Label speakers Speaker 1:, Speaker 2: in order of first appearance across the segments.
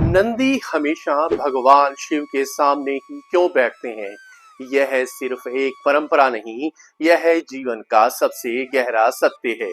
Speaker 1: नंदी हमेशा भगवान शिव के सामने ही क्यों बैठते हैं? यह सिर्फ एक परंपरा नहीं, यह जीवन का सबसे गहरा सत्य है।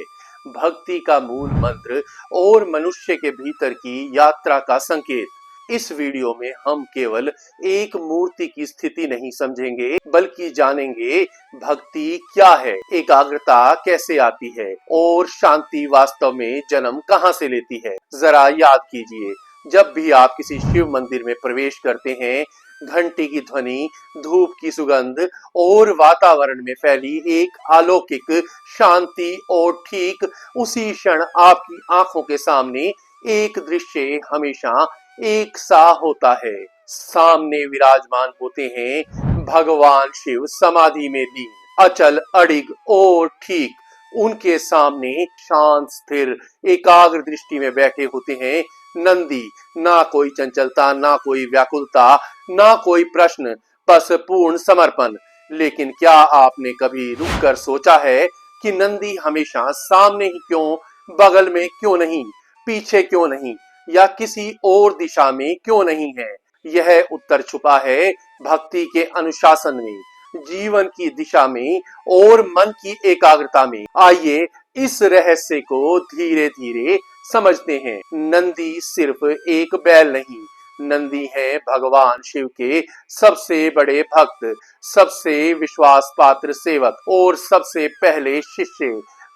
Speaker 1: भक्ति का मूल मंत्र और मनुष्य के भीतर की यात्रा का संकेत। इस वीडियो में हम केवल एक मूर्ति की स्थिति नहीं समझेंगे, बल्कि जानेंगे भक्ति क्या है, एकाग्रता कैसे आती है और शांति वास्तव में जन्म कहां से लेती है। जरा याद कीजिए, जब भी आप किसी शिव मंदिर में प्रवेश करते हैं, घंटी की ध्वनि, धूप की सुगंध और वातावरण में फैली एक अलौकिक शांति, और ठीक उसी क्षण आपकी आंखों के सामने एक दृश्य हमेशा एक सा होता है। सामने विराजमान होते हैं भगवान शिव, समाधि में लीन, अचल अडिग, और ठीक उनके सामने शांत स्थिर एकाग्र दृष्टि में बैठे होते हैं नंदी। ना कोई चंचलता, ना कोई व्याकुलता, ना कोई प्रश्न, बस पूर्ण समर्पण। लेकिन क्या आपने कभी रुककर सोचा है कि नंदी हमेशा सामने ही क्यों, बगल में क्यों नहीं, पीछे क्यों नहीं, या किसी और दिशा में क्यों नहीं है? यह उत्तर छुपा है भक्ति के अनुशासन में, जीवन की दिशा में और मन की एकाग्रता में। आइए इस रहस्य को धीरे धीरे समझते हैं। नंदी सिर्फ एक बैल नहीं, नंदी है भगवान शिव के सबसे बड़े भक्त, सबसे विश्वास पात्र सेवक और सबसे पहले शिष्य।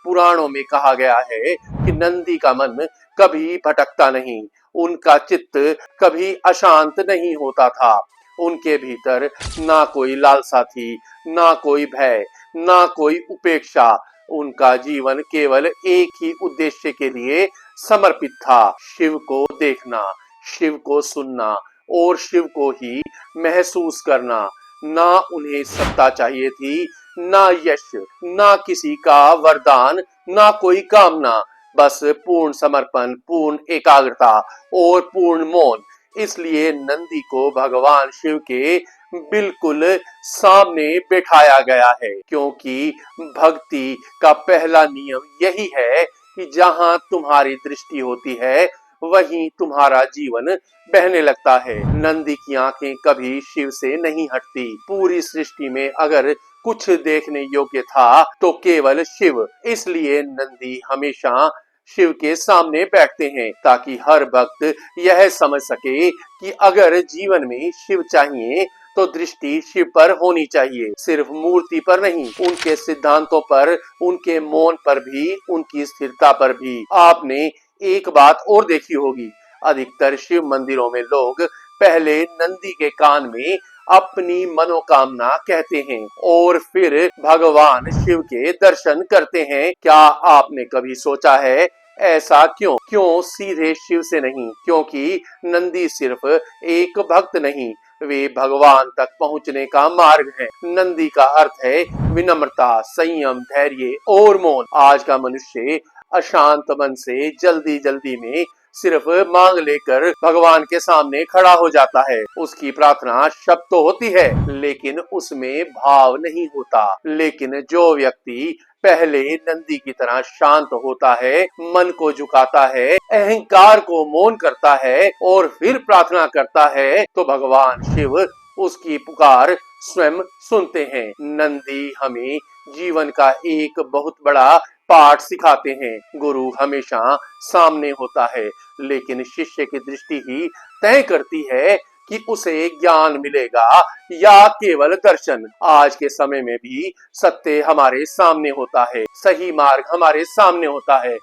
Speaker 1: पुराणों में कहा गया है कि नंदी का मन कभी भटकता नहीं, उनका चित्त कभी अशांत नहीं होता था। उनके भीतर ना कोई लालसा थी, ना कोई भय, ना कोई उपेक्षा। उनका जीवन केवल एक ही उद्देश्य के लिए समर्पित था, शिव को देखना, शिव को सुनना और शिव को ही महसूस करना। ना उन्हें सत्ता चाहिए थी, ना यश, ना किसी का वरदान, ना कोई कामना, बस पूर्ण समर्पण, पूर्ण एकाग्रता और पूर्ण मौन। इसलिए नंदी को भगवान शिव के बिल्कुल सामने बैठाया गया है, क्योंकि भक्ति का पहला नियम यही है कि जहां तुम्हारी दृष्टि होती है, वहीं तुम्हारा जीवन बहने लगता है। नंदी की आंखें कभी शिव से नहीं हटती। पूरी सृष्टि में अगर कुछ देखने योग्य था तो केवल शिव। इसलिए नंदी हमेशा शिव के सामने बैठते हैं, ताकि हर भक्त यह समझ सके कि अगर जीवन में शिव चाहिए तो दृष्टि शिव पर होनी चाहिए, सिर्फ मूर्ति पर नहीं, उनके सिद्धांतों पर, उनके मौन पर भी, उनकी स्थिरता पर भी। आपने एक बात और देखी होगी, अधिकतर शिव मंदिरों में लोग पहले नंदी के कान में अपनी मनोकामना कहते हैं और फिर भगवान शिव के दर्शन करते हैं। क्या आपने कभी सोचा है ऐसा क्यों? क्यों सीधे शिव से नहीं? क्योंकि नंदी सिर्फ एक भक्त नहीं, वे भगवान तक पहुंचने का मार्ग है। नंदी का अर्थ है विनम्रता, संयम, धैर्य और मौन। आज का मनुष्य अशांत मन से जल्दी जल्दी में सिर्फ मांग लेकर भगवान के सामने खड़ा हो जाता है। उसकी प्रार्थना शब्द तो होती है, लेकिन उसमें भाव नहीं होता। लेकिन जो व्यक्ति पहले नंदी की तरह शांत होता है, मन को झुकाता है, अहंकार को मौन करता है और फिर प्रार्थना करता है, तो भगवान शिव उसकी पुकार स्वयं सुनते हैं। नंदी हमें जीवन का एक बहुत बड़ा पाठ सिखाते हैं। गुरु हमेशा सामने होता है, लेकिन शिष्य की दृष्टि ही तय करती है कि उसे ज्ञान मिलेगा या केवल दर्शन। आज के समय में भी सत्य हमारे सामने होता है, सही मार्ग हमारे सामने होता है,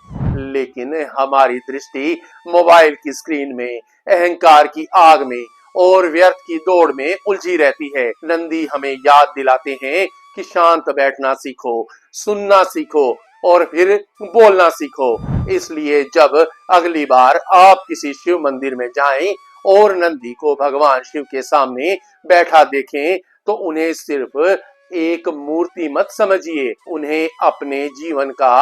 Speaker 1: लेकिन हमारी दृष्टि मोबाइल की स्क्रीन में, अहंकार की आग में और व्यर्थ की दौड़ में उलझी रहती है। नंदी हमें याद दिलाते हैं कि शांत बैठना सीखो, सुनना सीखो और फिर बोलना सीखो। इसलिए जब अगली बार आप किसी शिव मंदिर में जाएं और नंदी को भगवान शिव के सामने बैठा देखें, तो उन्हें सिर्फ एक मूर्ति मत समझिए, उन्हें अपने जीवन का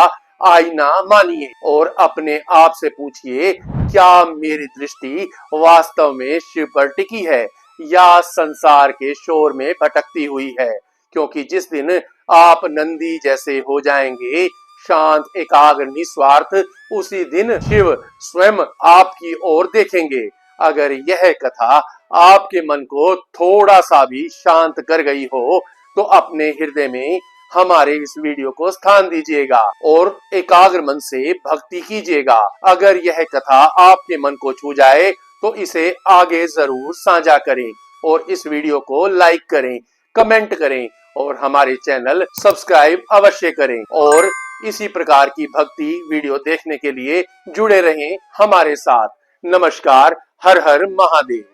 Speaker 1: आईना मानिए और अपने आप से पूछिए, क्या मेरी दृष्टि वास्तव में शिव पर टिकी है या संसार के शोर में भटकती हुई है? क्योंकि जिस दिन आप नंदी जैसे हो जाएंगे, शांत, एकाग्र, निस्वार्थ, उसी दिन शिव स्वयं आपकी ओर देखेंगे। अगर यह कथा आपके मन को थोड़ा सा भी शांत कर गई हो तो अपने हृदय में हमारे इस वीडियो को स्थान दीजिएगा और एकाग्र मन से भक्ति कीजिएगा। अगर यह कथा आपके मन को छू जाए तो इसे आगे जरूर साझा करें और इस वीडियो को लाइक करें, कमेंट करें और हमारे चैनल सब्सक्राइब अवश्य करें और इसी प्रकार की भक्ति वीडियो देखने के लिए जुड़े रहें हमारे साथ। नमस्कार। हर हर महादेव।